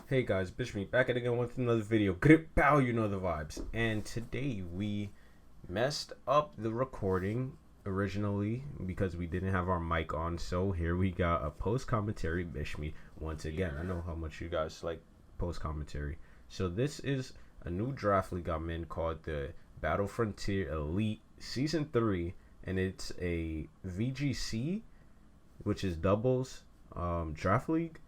Hey guys, Bishmii back at it again with another video. Grip bow, you know the vibes. And today we messed up the recording originally because we didn't have our mic on. So here we got a post commentary Bishmii once again. I know how much you guys like post commentary. So this is a new draft league I'm in called the Battle Frontier Elite Season 3, and it's a VGC, which is doubles draft league.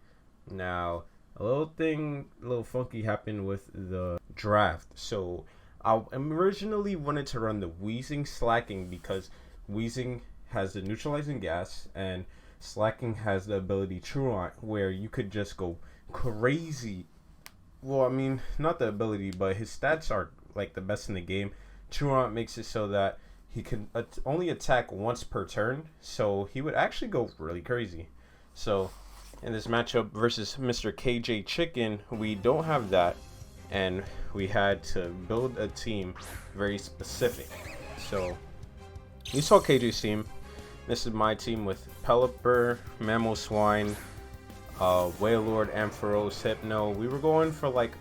Now a little funky happened with the draft. So I originally wanted to run the wheezing slacking because wheezing has the neutralizing gas and slacking has the ability truant where you could just go crazy. Well, I mean, not the ability, but his stats are like the best in the game. Truant makes it so that he can only attack once per turn, so he would actually go really crazy. So in this matchup versus Mr. KJ Chicken, we don't have that, and we had to build a team very specific. So you saw KJ's team. This is my team with Pelipper, Mammal Swine, Wailord, Ampharos, Hypno. We were going for like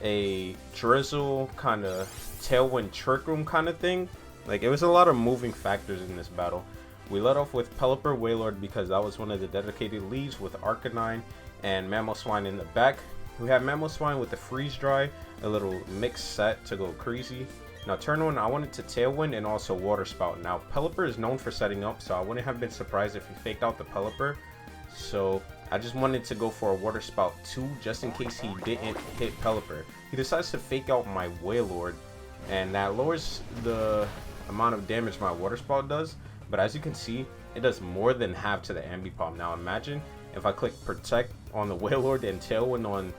a drizzle kind of tailwind trick room kind of thing. Like, it was a lot of moving factors in this battle. We let off with Pelipper Wailord because that was one of the dedicated leads with Arcanine and Mammal Swine in the back. We have Mammal Swine with the Freeze Dry, a little mixed set to go crazy. Now turn one, I wanted to Tailwind and also Water Spout. Now Pelipper is known for setting up, so I wouldn't have been surprised if he faked out the Pelipper. So I just wanted to go for a Water Spout 2 just in case he didn't hit Pelipper. He decides to fake out my Wailord, and that lowers the amount of damage my Water Spout does. But as you can see, it does more than half to the Ambipom. Now imagine if I click Protect on the Wailord and Tailwind on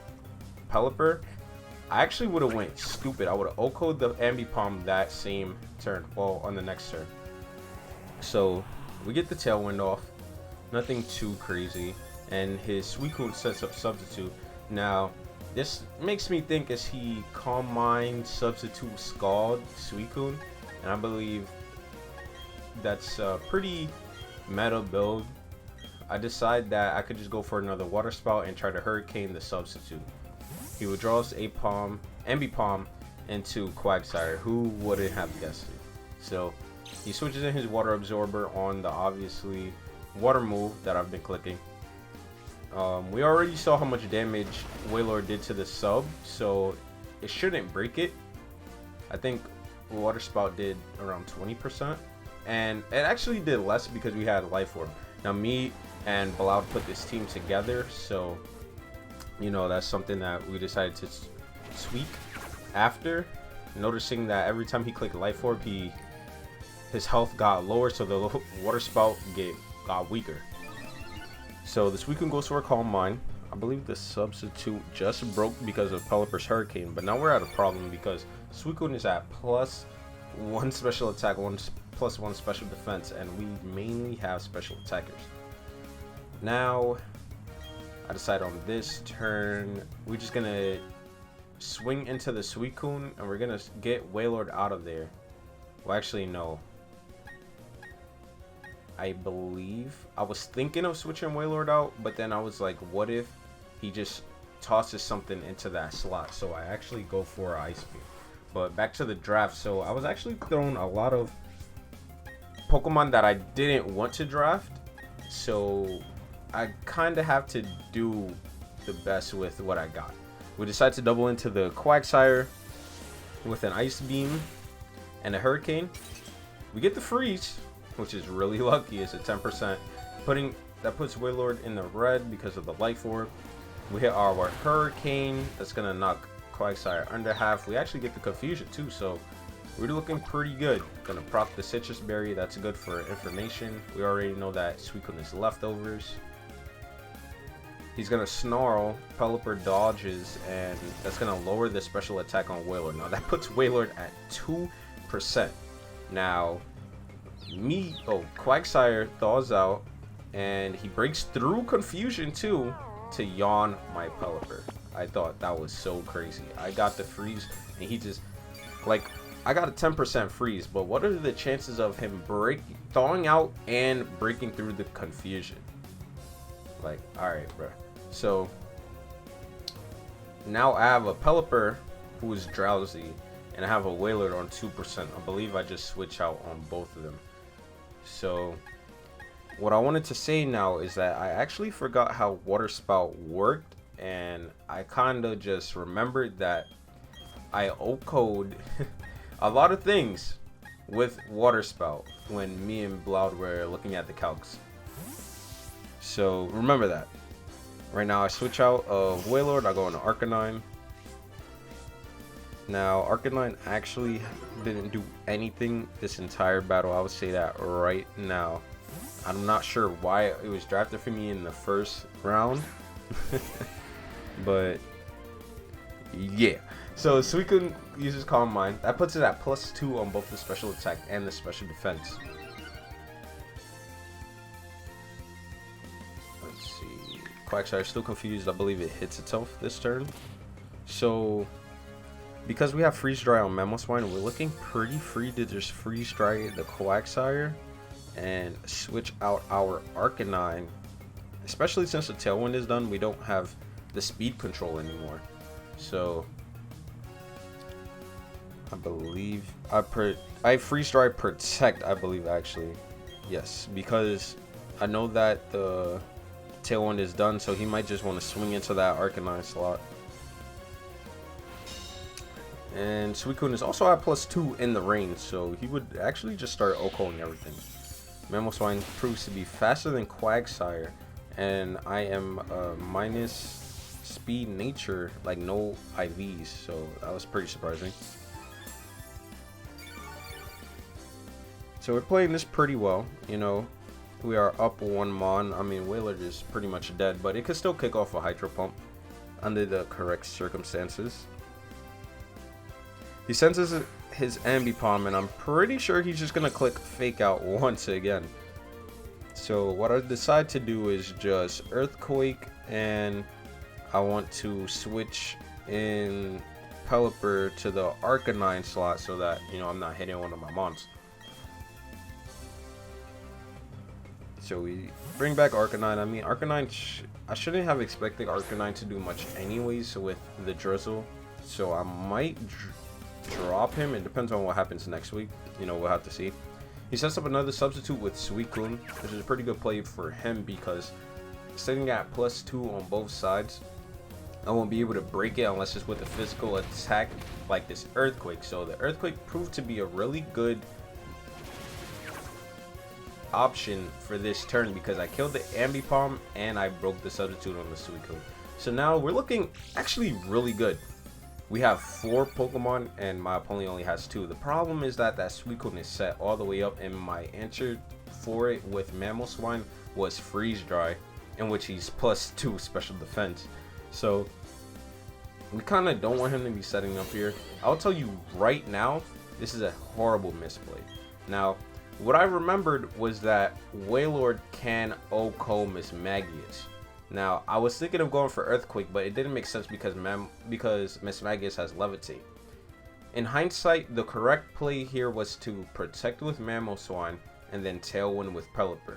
Pelipper, I actually would have went stupid. I would have OHKO'd the Ambipom that same turn, well, on the next turn. So we get the Tailwind off, nothing too crazy, and his Suicune sets up Substitute. Now this makes me think, is he Calm Mind, Substitute, Scald, Suicune? And I believe that's a pretty meta build. I decide that I could just go for another Water Spout and try to Hurricane the Substitute. He withdraws Ambipom into Quagsire. Who wouldn't have guessed it? So he switches in his Water Absorber on the obviously water move that I've been clicking. We already saw how much damage Wailord did to the sub, so it shouldn't break it. I think Water Spout did around 20%. And it actually did less because we had Life Orb. Now me and Bilal put this team together, so you know that's something that we decided to tweak after noticing that every time he clicked Life Orb, his health got lower, so the Water Spout got weaker. So this Suicune goes for a Calm Mind. I believe the Substitute just broke because of Pelipper's Hurricane, but now we're at a problem because Suicune is at +1 special attack, +1 special defense, and we mainly have special attackers. Now I decide on this turn we're just gonna swing into the Suicune and we're gonna get Wailord out of there. Well, actually no, I believe I was thinking of switching Wailord out, but then I was like, what if he just tosses something into that slot? So I actually go for Ice Beam. But back to the draft. So I was actually throwing a lot of Pokemon that I didn't want to draft, so I kind of have to do the best with what I got. We decided to double into the Quagsire with an Ice Beam and a Hurricane. We get the Freeze, which is really lucky. It's a 10%. That puts Wailord in the red because of the Life Orb. We hit our Hurricane. That's gonna knock Quagsire under half. We actually get the Confusion too, so we're looking pretty good. Gonna proc the Citrus Berry. That's good for information. We already know that Suicune is leftovers. He's gonna Snarl. Pelipper dodges, and that's gonna lower the special attack on Wailord. Now that puts Wailord at 2%. Now Quagsire thaws out, and he breaks through Confusion too to yawn my Pelipper. I thought that was so crazy. I got the Freeze, and he just, like, I got a 10% freeze, but what are the chances of him thawing out and breaking through the Confusion? Like, alright, bro. So now I have a Pelipper who is drowsy, and I have a Wailord on 2%. I believe I just switch out on both of them. So what I wanted to say now is that I actually forgot how Water Spout worked, and I kind of just remembered that I O-code a lot of things with Water Spout when me and Bloud were looking at the calcs. So remember that. Right now I switch out of Wailord, I go into Arcanine. Now Arcanine actually didn't do anything this entire battle. I would say that right now. I'm not sure why it was drafted for me in the first round. But yeah. So Suicune uses Calm Mind. That puts it at +2 on both the special attack and the special defense. Let's see. Quagsire still confused. I believe it hits itself this turn. So because we have Freeze Dry on Mamoswine, we're looking pretty free to just Freeze Dry the Quagsire and switch out our Arcanine. Especially since the Tailwind is done, we don't have the speed control anymore. So I believe I Freeze Dry Protect, I believe, actually. Yes, because I know that the Tailwind is done, so he might just want to swing into that Arcanine slot. And Suicune is also at +2 in the range, so he would actually just start O-Coing everything. Mamoswine proves to be faster than Quagsire, and I am minus speed nature, like no IVs, so that was pretty surprising. So we're playing this pretty well, you know. We are up 1 Mon. I mean, Wailord is pretty much dead, but it could still kick off a Hydro Pump under the correct circumstances. He senses his Ambipom, and I'm pretty sure he's just gonna click Fake Out once again. So what I decide to do is just Earthquake, and I want to switch in Pelipper to the Arcanine slot so that, you know, I'm not hitting one of my mons. So we bring back Arcanine. I mean, Arcanine, I shouldn't have expected Arcanine to do much anyways with the Drizzle. So I might drop him. It depends on what happens next week. You know, we'll have to see. He sets up another substitute with Suicune, which is a pretty good play for him because sitting at +2 on both sides, I won't be able to break it unless it's with a physical attack like this Earthquake. So the Earthquake proved to be a really good option for this turn because I killed the Ambipom and I broke the substitute on the Suicune. So now we're looking actually really good. We have 4 Pokemon and my opponent only has 2. The problem is that Suicune is set all the way up, and my answer for it with Mamoswine was Freeze Dry, in which he's +2 special defense. So we kind of don't want him to be setting up here. I'll tell you right now, this is a horrible misplay. Now, what I remembered was that Wailord can OHKO Mismagius. Now, I was thinking of going for Earthquake, but it didn't make sense because Mismagius has Levitate. In hindsight, the correct play here was to Protect with Mamoswine and then Tailwind with Pelipper.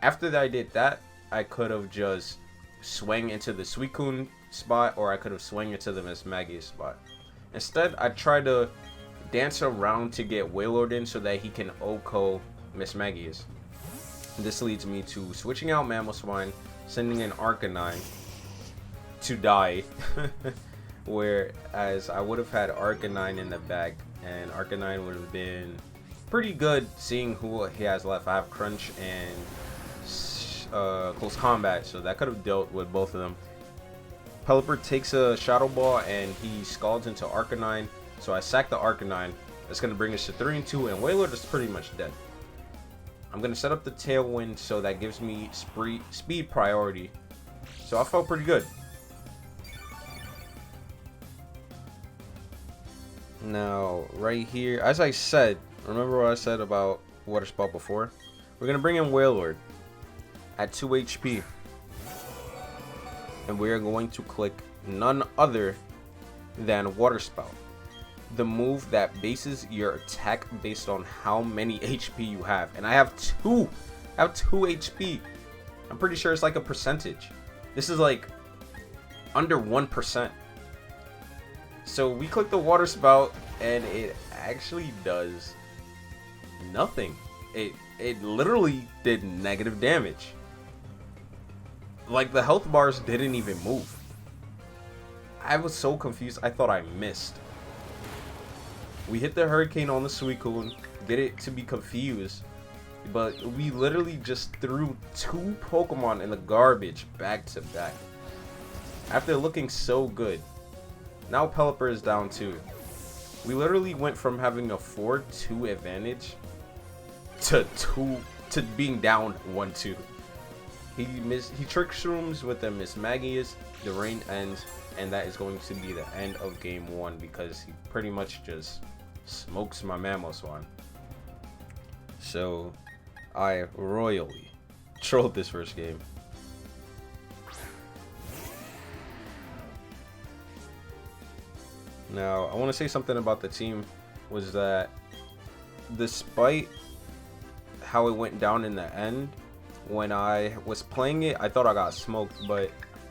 After I did that, I could have just swung into the Suicune spot, or I could have swung into the Mismagius spot. Instead, I tried to dance around to get Wailord in so that he can OHKO Mismagius. This leads me to switching out Mamoswine, sending in Arcanine to die, whereas I would have had Arcanine in the back, and Arcanine would have been pretty good seeing who he has left. I have Crunch and Close Combat, so that could have dealt with both of them. Pelipper takes a Shadow Ball and he scalds into Arcanine, so I sack the Arcanine. That's going to bring us to 3 and 2, and Wailord is pretty much dead. I'm going to set up the Tailwind so that gives me speed priority. So I felt pretty good. Now, right here, as I said, remember what I said about Water Spout before? We're going to bring in Wailord at 2 HP. And we are going to click none other than Water Spout, the move that bases your attack based on how many HP you have. And I have 2 HP. I'm pretty sure it's like a percentage. This is like under 1%. So we click the water spout, and it actually does nothing. It literally did negative damage. Like, the health bars didn't even move. I was so confused. I thought I missed. We hit the hurricane on the Suicune, get it to be confused, but we literally just threw 2 Pokemon in the garbage back to back. After looking so good, now Pelipper is down too. We literally went from having a 4-2 advantage to being down 1-2. He Trick Shrooms with the Miss Magius, the rain ends, and that is going to be the end of game 1 because he pretty much just smokes my Mamoswine. So I royally trolled this first game. Now, I want to say something about the team was that despite how it went down in the end, when I was playing it, I thought I got smoked, but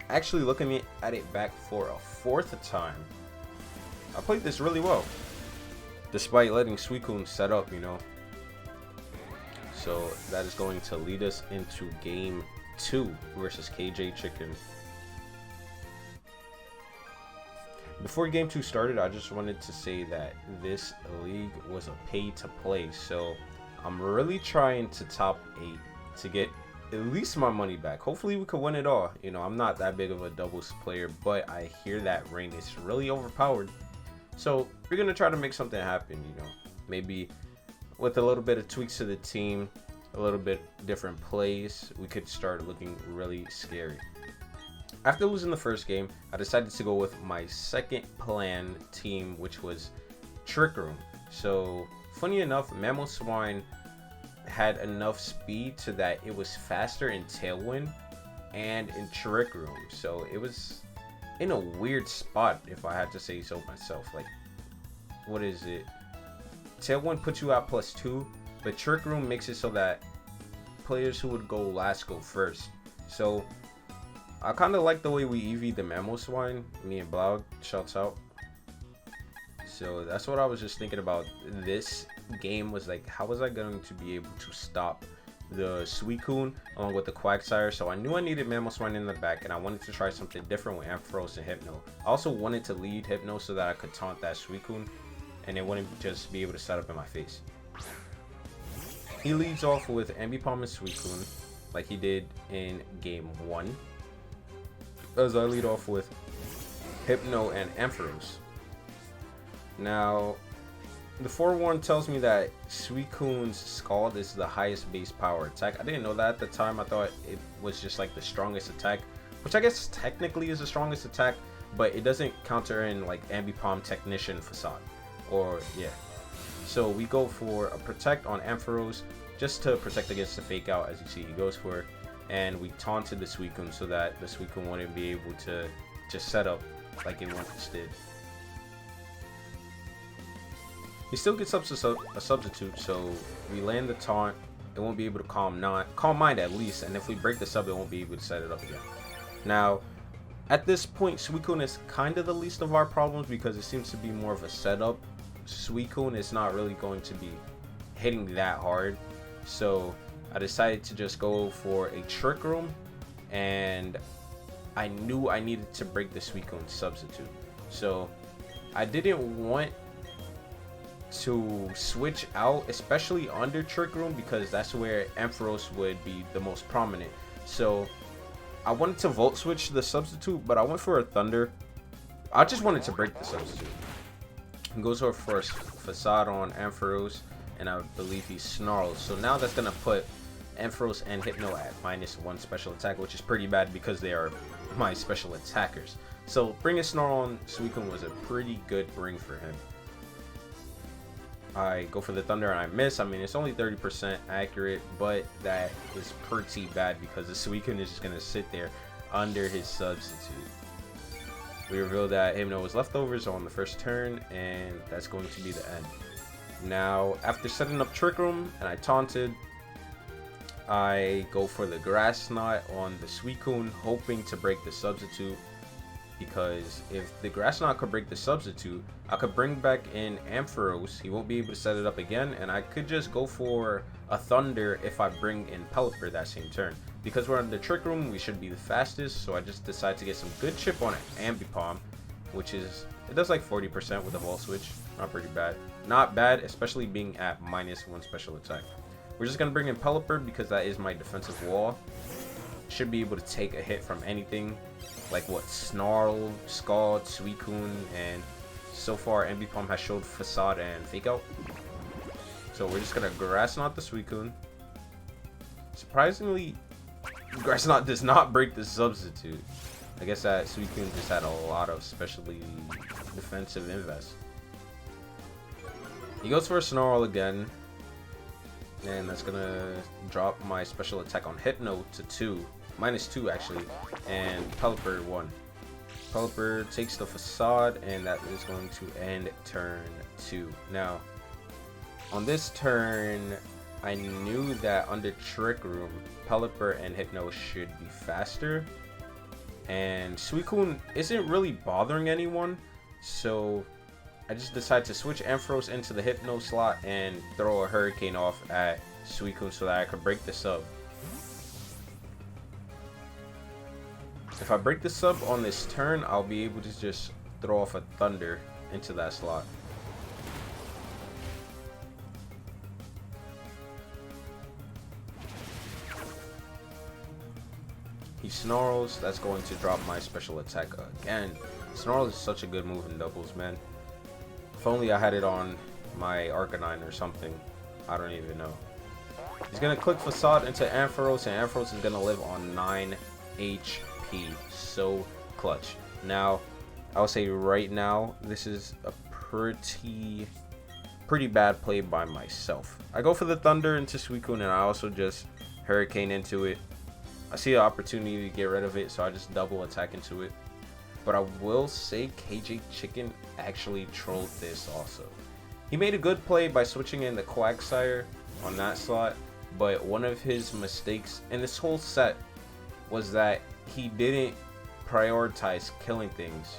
actually looking at it back for a 4th time, I played this really well, despite letting Suicune set up, you know. So that is going to lead us into game 2 versus KJ Chicken. Before game 2 started, I just wanted to say that this league was a pay to play, so I'm really trying to top 8 to get at least my money back. Hopefully we could win it all. You know, I'm not that big of a doubles player, but I hear that rain is really overpowered. So we're gonna try to make something happen, you know. Maybe with a little bit of tweaks to the team, a little bit different plays, we could start looking really scary. After losing the first game, I decided to go with my second plan team, which was Trick Room. So funny enough, Mamoswine had enough speed so that it was faster in Tailwind and in Trick Room. So it was in a weird spot, if I had to say so myself. Like, what is it? Tailwind puts you at +2, but Trick Room makes it so that players who would go last go first. So I kind of like the way we EV'd the Mamoswine, me and Bloud, shouts out. So that's what I was just thinking about. This game was like, how was I going to be able to stop the Suicune along with the Quagsire? So I knew I needed Mamoswine in the back, and I wanted to try something different with Ampharos and Hypno. I also wanted to lead Hypno so that I could taunt that Suicune, and it wouldn't just be able to set up in my face. He leads off with Ambipom and Suicune, like he did in game 1. As I lead off with Hypno and Ampharos. Now, the forewarn tells me that Suicune's Scald is the highest base power attack. I didn't know that at the time. I thought it was just like the strongest attack, which I guess technically is the strongest attack, but it doesn't counter in like Ambipom Technician Facade. Or, yeah. So we go for a Protect on Ampharos just to protect against the Fake Out, as you see he goes for. And we taunted the Suicune so that the Suicune wouldn't be able to just set up like it once did. He still gets up to a substitute, so we land the taunt. It won't be able to Calm Mind at least, and if we break the sub, it won't be able to set it up again. Now, at this point, Suicune is kind of the least of our problems because it seems to be more of a setup. Suicune is not really going to be hitting that hard, so I decided to just go for a Trick Room, and I knew I needed to break the Suicune substitute. So I didn't want to switch out, especially under Trick Room, because that's where Ampharos would be the most prominent. So I wanted to Volt Switch the substitute, but I went for a Thunder. I just wanted to break the substitute. He goes over for a Facade on Ampharos, and I believe he Snarls. So now that's gonna put Ampharos and Hypno at -1 special attack, which is pretty bad because they are my special attackers. So bringing Snarl on Suicune was a pretty good bring for him. I go for the Thunder and I miss. I mean, it's only 30% accurate, but that is pretty bad because the Suicune is just going to sit there under his substitute. We reveal that Hypno was leftovers on the first turn, and that's going to be the end. Now, after setting up Trick Room and I taunted, I go for the Grass Knot on the Suicune, hoping to break the substitute. because if the Grass Knot could break the substitute, I could bring back in Ampharos. He won't be able to set it up again, and I could just go for a Thunder if I bring in Pelipper that same turn. Because we're in the Trick Room, we should be the fastest, so I just decided to get some good chip on Ambipom, which is, it does like 40% with a Volt Switch. Not pretty bad. Not bad, especially being at -1 special attack. We're just going to bring in Pelipper because that is my defensive wall. Should be able to take a hit from anything, like what, Snarl, Scald, Suicune, and so far Ambipom has showed Facade and Fake Out. So we're just going to Grass Knot the Suicune. Surprisingly, Grass Knot does not break the substitute. I guess that Suicune just had a lot of specially defensive invest. He goes for a Snarl again, and that's gonna drop my special attack on Hypno to 2, -2 actually, and Pelipper 1. Pelipper takes the Facade, and that is going to end turn 2. Now, on this turn, I knew that under Trick Room, Pelipper and Hypno should be faster, and Suicune isn't really bothering anyone, so I just decided to switch Ampharos into the Hypno slot and throw a Hurricane off at Suicune so that I could break the sub. If I break the sub on this turn, I'll be able to just throw off a Thunder into that slot. He Snarls, that's going to drop my special attack again. Snarl is such a good move in doubles, man. If only I had it on my Arcanine or something. I don't even know. He's going to click Facade into Ampharos, and Ampharos is going to live on 9 HP. So clutch. Now, I would say right now, this is a pretty bad play by myself. I go for the Thunder into Suicune, and I also just Hurricane into it. I see an opportunity to get rid of it, so I just double attack into it. But I will say KJ Chicken actually trolled this also. He made a good play by switching in the Quagsire on that slot, but one of his mistakes in this whole set was that he didn't prioritize killing things.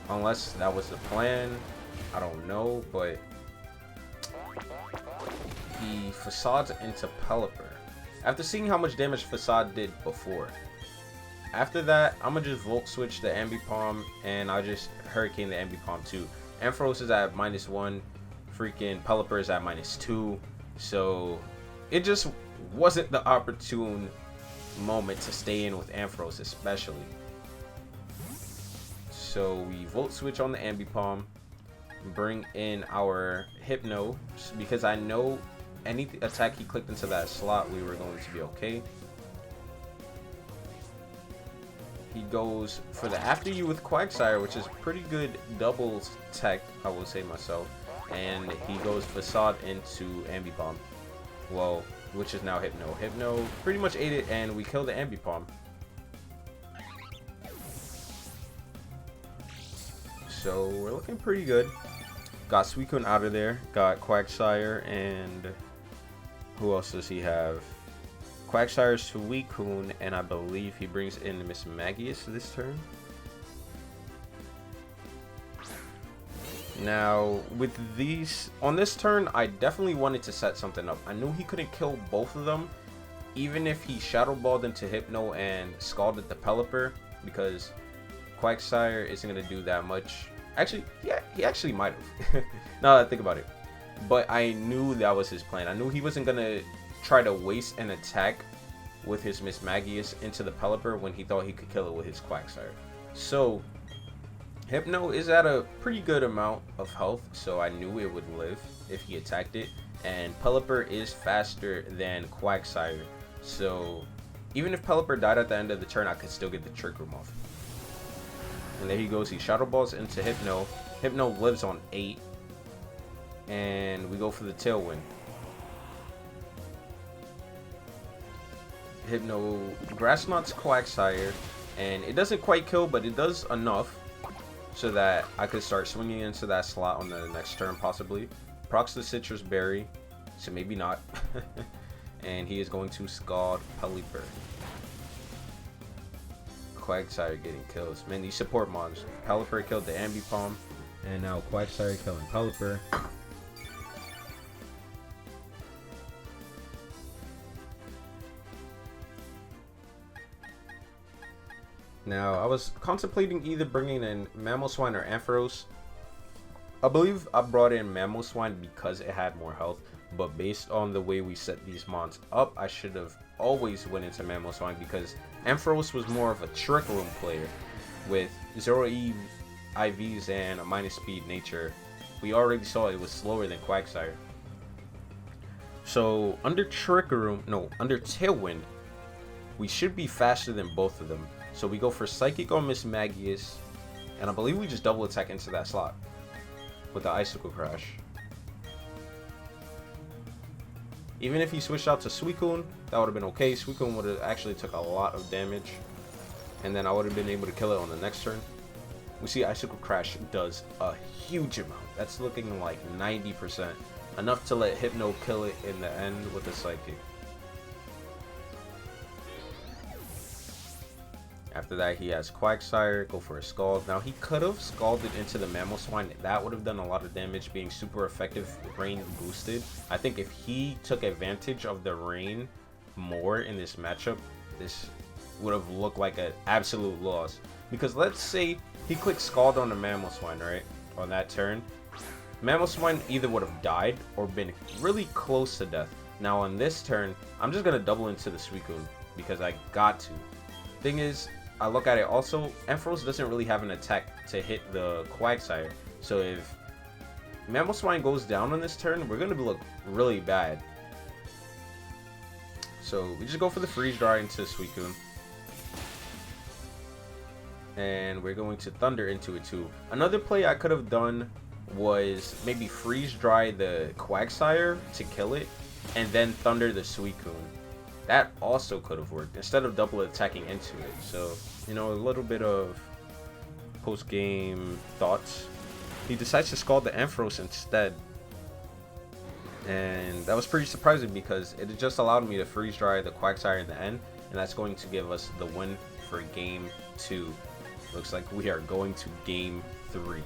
Unless that was the plan, I don't know, but he Facades into Pelipper. After seeing how much damage Facade did before. After that, I'm gonna just Volt Switch the Ambipom, and I'll just Hurricane the Ambipom too. Ampharos is at -1, freaking Pelipper is at -2, so it just wasn't the opportune moment to stay in with Ampharos especially. So we Volt Switch on the Ambipom, bring in our Hypno, because I know any attack he clicked into that slot, we were going to be okay. He goes for the After You with Quagsire, which is pretty good doubles tech, I will say myself. And he goes Facade into Ambipom. Well, which is now Hypno. Hypno pretty much ate it, and we kill the Ambipom. So we're looking pretty good. Got Suicune out of there. Got Quagsire, and who else does he have? Quagsire, Suicune, and I believe he brings in Mismagius this turn. Now, with these, on this turn, I definitely wanted to set something up. I knew he couldn't kill both of them, even if he Shadow Balled into Hypno and Scalded the Pelipper, because Quagsire isn't going to do that much. Actually, yeah, he actually might have, now that I think about it. But I knew that was his plan. I knew he wasn't going to try to waste an attack with his Mismagius into the Pelipper when he thought he could kill it with his Quagsire. So Hypno is at a pretty good amount of health, so I knew it would live if he attacked it. And Pelipper is faster than Quagsire, so even if Pelipper died at the end of the turn, I could still get the Trick Room off. And there he goes, he Shadow Balls into Hypno. Hypno lives on 8, and we go for the Tailwind. Hypno Grass Knots Quagsire, and it doesn't quite kill, but it does enough so that I could start swinging into that slot on the next turn possibly. Procs the Citrus Berry, so maybe not. And he is going to Scald Pelipper. Quagsire getting kills. Man, these support mons. Pelipper killed the Ambipom, and now Quagsire killing Pelipper. Now, I was contemplating either bringing in Mamoswine or Ampharos. I believe I brought in Mamoswine because it had more health, but based on the way we set these mons up, I should have always went into Mamoswine because Ampharos was more of a trick room player with 0E IVs and a minus speed nature. We already saw it was slower than Quagsire. So under Tailwind, we should be faster than both of them. So we go for Psychic on Miss Magius, and I believe we just double attack into that slot with the Icicle Crash. Even if he switched out to Suicune, that would have been okay. Suicune would have actually took a lot of damage, and then I would have been able to kill it on the next turn. We see Icicle Crash does a huge amount. That's looking like 90%. Enough to let Hypno kill it in the end with a Psychic. After that, he has Quagsire, go for a Scald. Now, he could have Scalded into the Mamoswine. That would have done a lot of damage, being super effective, rain boosted. I think if he took advantage of the rain more in this matchup, this would have looked like an absolute loss. Because let's say he clicked Scald on the Mamoswine, right? On that turn. Mamoswine either would have died or been really close to death. Now, on this turn, I'm just going to double into the Suicune because I got to. Thing is, I look at it also, Ampharos doesn't really have an attack to hit the Quagsire. So if Mamoswine goes down on this turn, we're going to look really bad. So we just go for the Freeze Dry into Suicune. And we're going to Thunder into it too. Another play I could have done was maybe Freeze Dry the Quagsire to kill it, and then Thunder the Suicune. That also could have worked instead of double attacking into it. So, you know, a little bit of post-game thoughts. He decides to Scald the Ampharos instead. And that was pretty surprising because it just allowed me to Freeze Dry the Quagsire in the end. And that's going to give us the win for Game 2. Looks like we are going to Game 3.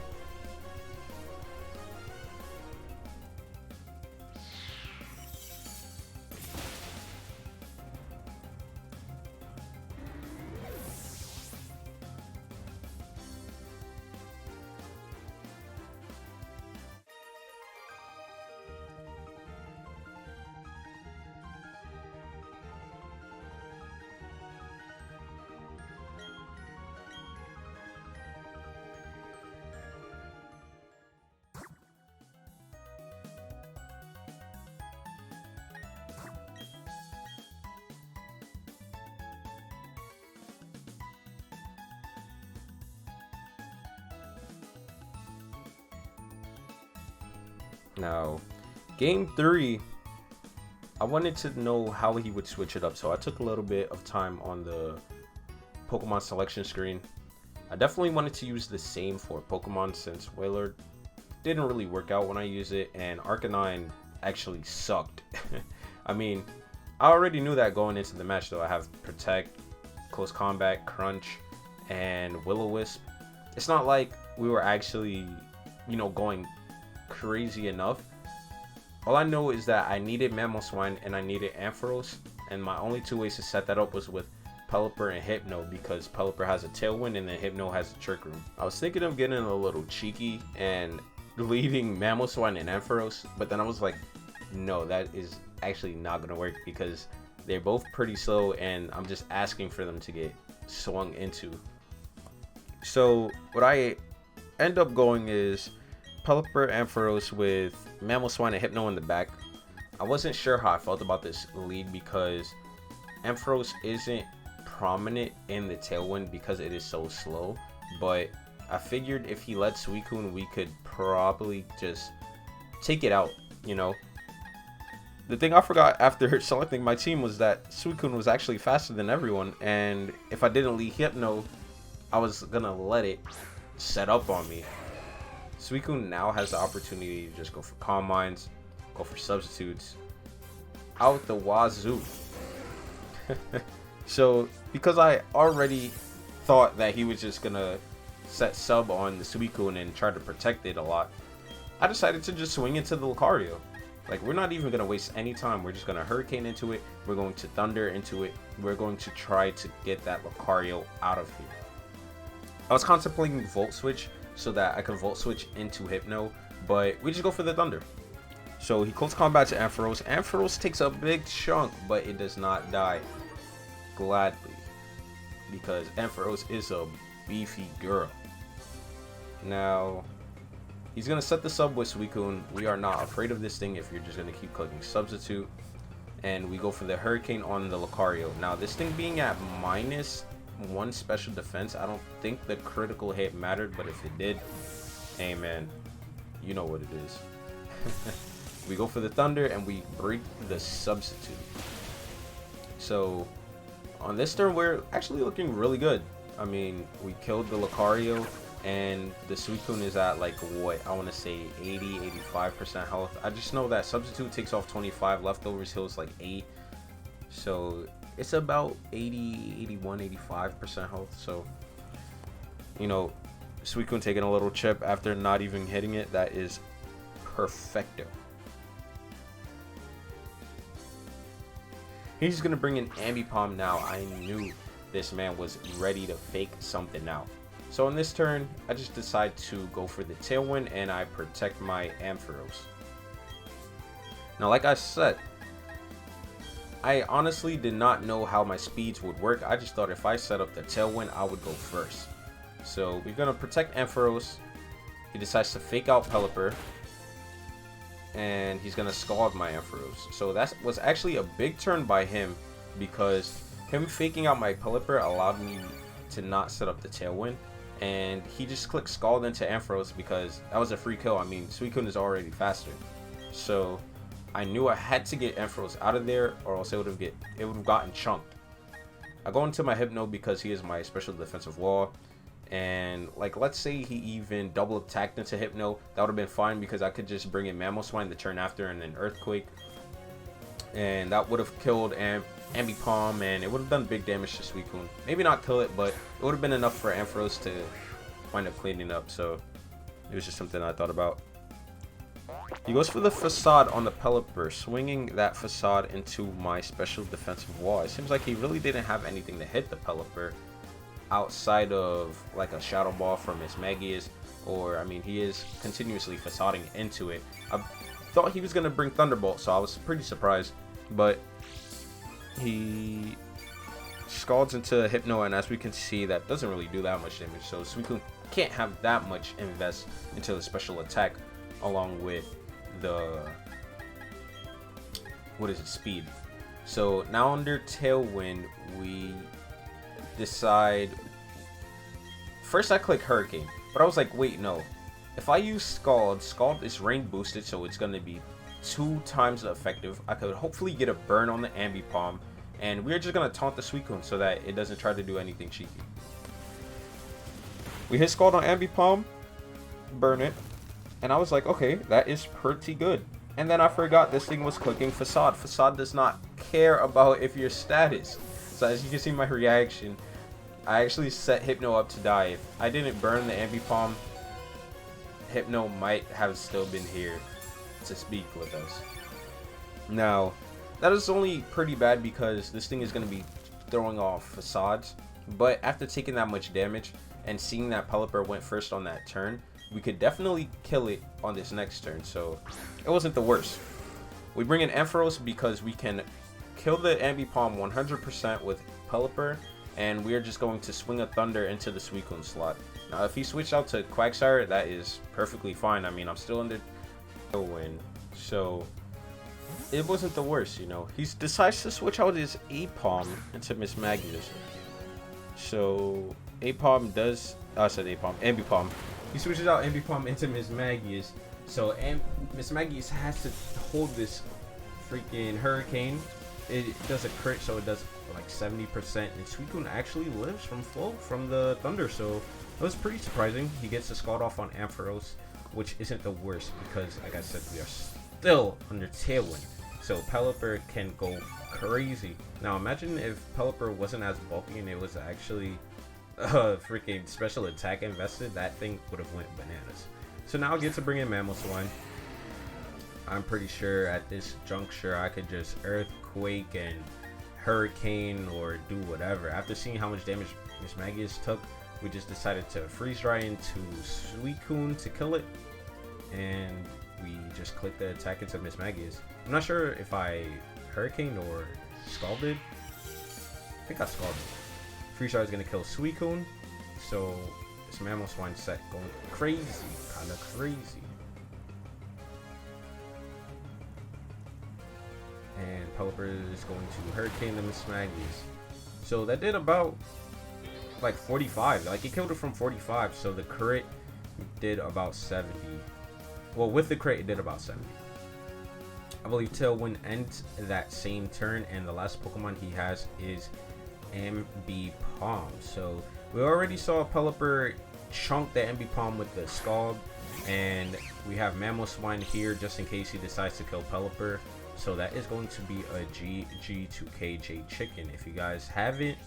Now, Game 3, I wanted to know how he would switch it up, so I took a little bit of time on the Pokemon selection screen. I definitely wanted to use the same for Pokemon since Wailord didn't really work out when I use it, and Arcanine actually sucked. I mean, I already knew that going into the match though. I have Protect, Close Combat, Crunch, and Will-O-Wisp. It's not like we were actually, you know, going crazy enough. All I know is that I needed Mamoswine and I needed Ampharos, and my only two ways to set that up was with Pelipper and Hypno, because Pelipper has a Tailwind and then Hypno has a Trick Room. I was thinking of getting a little cheeky and leaving Mamoswine and Ampharos, but then I was like, no, that is actually not gonna work because they're both pretty slow and I'm just asking for them to get swung into. So what I end up going is Pelipper, Ampharos with Mamoswine and Hypno in the back. I wasn't sure how I felt about this lead because Ampharos isn't prominent in the Tailwind because it is so slow, but I figured if he led Suicune, we could probably just take it out, you know. The thing I forgot after selecting my team was that Suicune was actually faster than everyone, and if I didn't lead Hypno, I was gonna let it set up on me. Suicune now has the opportunity to just go for Calm Minds, go for Substitutes, out the wazoo. So, because I already thought that he was just gonna set sub on the Suicune and try to protect it a lot, I decided to just swing into the Lucario. Like, we're not even gonna waste any time. We're just gonna Hurricane into it. We're going to Thunder into it. We're going to try to get that Lucario out of here. I was contemplating Volt Switch so that I could Volt Switch into Hypno, but we just go for the Thunder. So he close combat to Ampharos. Ampharos takes a big chunk, but it does not die. Gladly. Because Ampharos is a beefy girl. Now, he's going to set the sub with Suicune. We are not afraid of this thing if you're just going to keep clicking Substitute. And we go for the Hurricane on the Lucario. Now, this thing being at -1 special defense, I don't think the critical hit mattered, but if it did, hey man, you know what it is. We go for the Thunder and we break the Substitute. So on this turn, we're actually looking really good. I mean, we killed the Lucario and the Suicune is at like, what, I want to say 80-85% health. I just know that Substitute takes off 25, leftovers heals like 8, so it's about 80-85% health. So, you know, Suicune taking a little chip after not even hitting it, that is perfecto. He's gonna bring in Ambipom now. I knew this man was ready to fake something out. So on this turn, I just decide to go for the Tailwind and I protect my Ampharos. Now, like I said, I honestly did not know how my speeds would work. I just thought if I set up the Tailwind, I would go first. So we're gonna protect Ampharos. He decides to fake out Pelipper. And he's gonna Scald my Ampharos. So that was actually a big turn by him, because him faking out my Pelipper allowed me to not set up the Tailwind, and he just clicked Scald into Ampharos because that was a free kill. I mean, Suicune is already faster, so I knew I had to get Ampharos out of there, or else it would have gotten chunked. I go into my Hypno because he is my special defensive wall. And like, let's say he even double attacked into Hypno, that would have been fine because I could just bring in Mamoswine the turn after and then Earthquake, and that would have killed Ambipom, and it would have done big damage to Suicune. Maybe not kill it, but it would have been enough for Ampharos to wind up cleaning up. So it was just something I thought about. He goes for the Facade on the Pelipper, swinging that Facade into my special defensive wall. It seems like he really didn't have anything to hit the Pelipper outside of like a Shadow Ball from his Magius, or I mean, he is continuously facading into it. I thought he was gonna bring Thunderbolt, so I was pretty surprised, but he Scalds into Hypno, and as we can see, that doesn't really do that much damage, so Suicune can't have that much invest into the special attack along with the speed. So now under Tailwind, we decide, first I click Hurricane, but I was like, wait, no, if I use Scald is range boosted, so it's going to be 2 times the effective. I could hopefully get a burn on the Ambipom, and we're just going to taunt the Suicune so that it doesn't try to do anything cheeky. We hit Scald on Ambipom, burn it, and I was like, okay, that is pretty good. And then I forgot this thing was clicking Facade. Facade does not care about if your status. So as you can see my reaction, I actually set Hypno up to die. If I didn't burn the Ambipom, Hypno might have still been here to speak with us. Now, that is only pretty bad because this thing is going to be throwing off Facades. But after taking that much damage and seeing that Pelipper went first on that turn, we could definitely kill it on this next turn. So it wasn't the worst. We bring in Ampharos because we can kill the Ambipom 100% with Pelipper, and we're just going to swing a Thunder into the Suicune slot. Now, if he switched out to Quagsire, that is perfectly fine. I mean, I'm still under win, so it wasn't the worst, you know. He decides to switch out his Apom into Miss Magius. So Apom does, I said Apom, Ambipom. He switches out Ambipom into Miss Magius. So Miss Magius has to hold this freaking Hurricane. It does a crit, so it does like 70%, and Suicune actually lives from the Thunder, so it was pretty surprising. He gets the Scald off on Ampharos, which isn't the worst because, like I said, we are still under Tailwind, so Pelipper can go crazy. Now imagine if Pelipper wasn't as bulky and it was actually freaking special attack invested, that thing would have went bananas. So now I get to bring in Mammal Swine. I'm pretty sure at this juncture I could just Earthquake and Hurricane or do whatever. After seeing how much damage Miss Magius took, we just decided to freeze dry into Suicune to kill it, and we just clicked the attack into Miss Magius. I'm not sure if I Hurricane or Scalded. I think I Scalded. Freeze dry is gonna kill Suicune, so this Mammal Swine set going crazy, kind of crazy. And Pelipper is going to Hurricane the Miss Magius. So that did about like 45. Like he killed it from 45. So the crit did about 70. Well, with the crit, it did about 70. I believe Tailwind ends that same turn, and the last Pokemon he has is MB Palm. So we already saw Pelipper chunk the MB Palm with the Scald, and we have Mammal Swine here just in case he decides to kill Pelipper. So that is going to be a GG2KJ Chicken. If you guys haven't,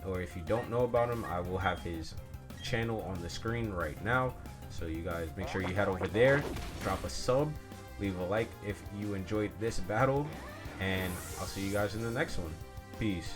or if you don't know about him, I will have his channel on the screen right now. So you guys make sure you head over there, drop a sub, leave a like if you enjoyed this battle, and I'll see you guys in the next one. Peace.